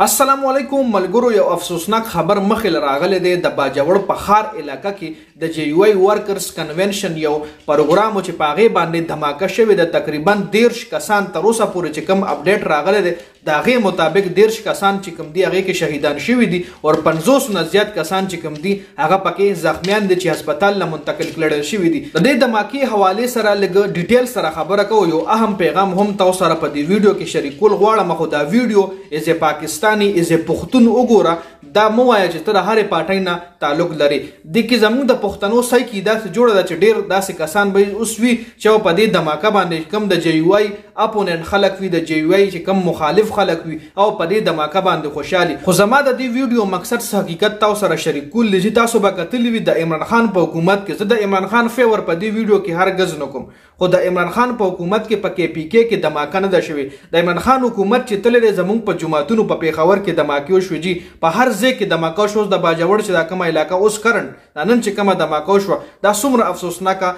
السلام علیکم ملګرو یو افسوسناک خبر مخې راغلی دی د باجوړ په ښار علاقه کې د جی یو ای ورکرز کنونشن یو پروګرام چې په هغې باندې دھماکه شوې ده. تقریبا 13 کسان تر اوسه پورې چې کوم اپډیټ راغلی دی د هغې مطابق 13 کسان چې کوم دي هغې کې شهیدان شوي دي او 50 نه زیات کسان چې کوم دي هغه پکې زخمیان دي چې هسپتال له منتقل کړل شوي دي. د دې دھماکې حوالې سره لږ ډیټیل سره خبره کوو. یو اهم پیغام هم تاسو سره په دې ویډیو کې شریکول غواړم. خو دا ویډیو از پاکستان از پښتون وګوره دا مو وایه چې ته د هرې پارټۍ نه تعلق لري. د کې زموږ د پښتنو سایکي داسې جوړه ده چې ډېر داسې کسان به اوس وي چې په دې دھماکه باندې کم د جی یو ای اپوننټ خلک وي د جی یو ای چې کم مخالف خلک وي او په دې دھماکه باندې خوشحالي. خو زما د دې ویډیو مقصد حقیقت تاسو سره شریکول دي. تاسو به کتلی وي د عمران خان په حکومت کې زه د عمران خان فیور په دې ویډیو کې هرګز نه کوم، خو د عمران خان په حکومت کې په کې پی کې دھماکه نه ده شوې. د عمران خان حکومت چې تللی دی زموږ په جوماتونو په پیښور کې دھماکې وشوې جي په هر ځای کې دھماکه شو. د باجوړ چې دا کومه علاقه اوس کرنټ دا نن چې کومه دھماکه شوه دا څومره افسوسناکه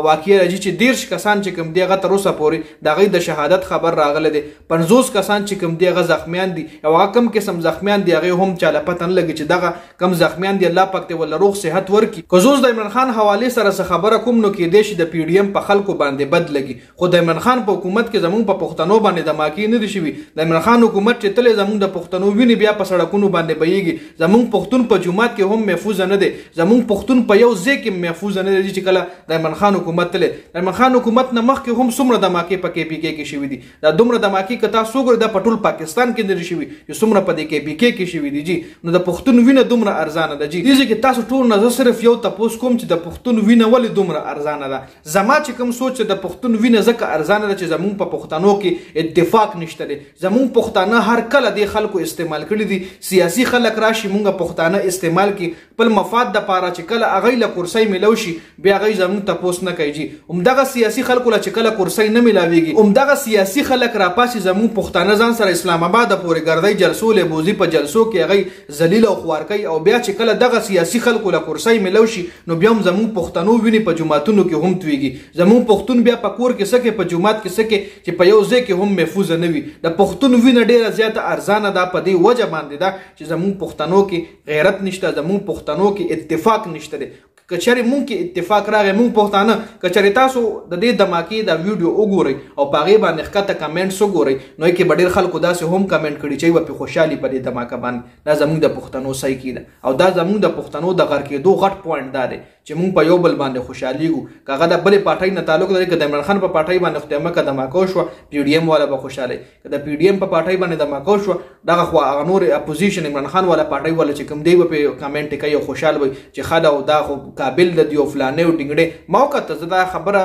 واقعه ده چې 13 کسان چې کوم دی هغه تر اوسه پورې د هغوی د شهادت خبر راغلی دی. 50 کسان چې کوم دی هغه زخمیان دي او هغه کوم قسم زخمیان دي هغې هم چاله پته نه لګي چې دغه کم زخمیان دي الله پاک دې ورله روغ صحت ورکړي. که زه اوس د عمران خان حوالې سره څه خبره کوم نو کیدای شي د پی ډي ایم په خلکو باندې بد لګي، خو د عمران خان په حکومت کې زموږ په پښتنو باندې دھماکې نه دي شوي. د عمران خان حکومت چې تللی زموږ د پښتنو وینې بیا په سړکونو باندې بهیږي. زموږ پښتون په جومات کې هم محفوظ نه دی، زموږ پښتون په یو ځای کې محفوظ نه دی چې کله د عمران خان حکومت تللی. د عمران خان حکومت نه مخکې هم څومره دھماکې په کې پی کې شوي دي. دا دومره دھماکې که تاسو وګورئ دا په ټول پاکستان کې نه دي شوي چې څومره په دې کې پی کې شوي دي جي. نو د پښتون وینه دومره ارزانه ده جي. دې ځای کې تاسو ټول نه زه صرف یو تپوس کوم چې د پښتون وینه ولې دومره ارزانه ده. زما چې کوم سوچ د پښتون وینه ځکه ارزانه ده چې زموږ په پښتنو کې اتفاق نشته دی. زموږ پښتانه هر کله دې خلکو استعمال کړي دي. سیاسي خلک راشي مونږ پښتانه استعمال کړي خپل مفاد دپاره چې کله هغوی له کرسۍ میلو شي بیا هغوی زموږ تپوس نه کوي جي. همدغه سیاسي خلکو له چې کله کرسۍ نه میلاویږي همدغه سیاسي خلک راپاسي زموږ پښتانه ځان سره اسلام آباد پورې ګرځئ جلسو لیبوزي په جلسو کې هغوی ذلیل او خوار کوي او بیا چې کله دغه سیاسي خلکو له کرسۍ میلو شي نو بیا هم زموږ پښتنو وینې په جوماتونو کې هم تویږي. زموږ پښتون بیا په کور کې څه کوي په جومات کې څه کوي چې په یو ځای کې هم محفوظه نه وي. د پښتون وینه ډېره زیاته ارزانه ده په دې وجه باندې ده چې زموږ پښتنو کې غیرت نشته، زموږ پښتنو کې اتفاق نشته دی. که چېرې مونږ کې اتفاق راغی مونږ پښتانه که چېرې تاسو د دې دھماکې دا ویډیو وګورئ او په هغې باندې ښکته کمنټس وګورئ نو کې به ډېر خلکو داسې هم کمنټ کړي چې به پرې خوشحالي په دې دھماکه باندې. دا زموږ د پښتنو سایکي ده او دا زموږ د پښتنو د غر کېدو غټ پوینټ دا دی چې مونږ په یو بل باندې خوشحالېږو. که هغه د بلې پارټۍ نه تعلق لري که د عمران خان په پارټۍ باندې خدای مکه دھماکه وشوه پی ډي ایم والا به خوشحاله، که د پی ډي ایم په پارټۍ باندې دھماکه وشوه دغه خو هغه نور اپوزیشن عمران خان والا پارټۍ والا چې کوم دی به پرې کمنټ کوي او خوشحال وي چې ښه ده او دا خو قابل د دی او فلانې او ډینګړې. ما وکته زه دا خبره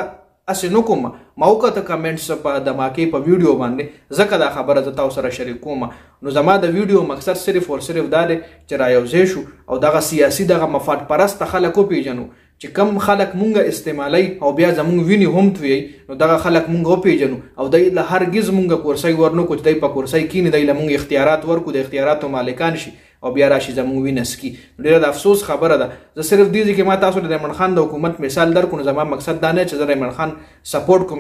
اسې نه کوم، ما وکته کمنټس په دھماکې په ویډیو باندې ځکه دا خبره زه تاسو سره شریک کوم. نو زما د ویډیو مقصد صرف او صرف دا دی چې رايوځای شو او دغه سیاسي دغه مفاد پرسته خلک وپېژنو چې کم خلک مونږ استعمالوي او بیا زموږ وینې هم تویوي نو دغه خلک مونږ وپېژنو او دی له هرګز مونږ کرسۍ ورنکړو چې دی په کرسۍ کښېني دی له مونږ اختیارات ورکړو د اختیاراتو مالکان شي او بیا راشي زموږ وینه څکي. ډېره د افسوس خبره ده. زه صرف دې ځای کې ما تاسو د عمران خان د حکومت مثال درکړو. زما مقصد دا نه چې زه د عمران خان سپورټ کوم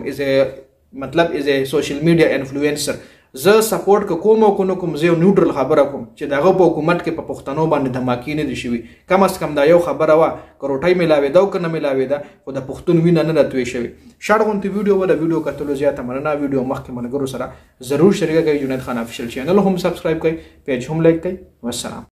مطلب از سوشل میډیا انفلوئنسر. زه سپورټ که کوم او که نه کوم زه یو نیوټرل خبره کوم چې د هغه په حکومت کې په پښتنو باندې دھماکې نه دي شوي. کم از کم دا یو خبره وه که روټۍ میلاوېده او که نه میلاوېده خو د پښتون وینه نه ده توی شوې. شاړ غوندې ویډیو وه د ویډیو کتلو زیاته مننه. ویډیو مخکې ملګرو سره ضرور شریکه کوئ. جنید خان افیشل چینل هم سبسکرایب کوئ، پیج هم لایک کوئ. والسلام.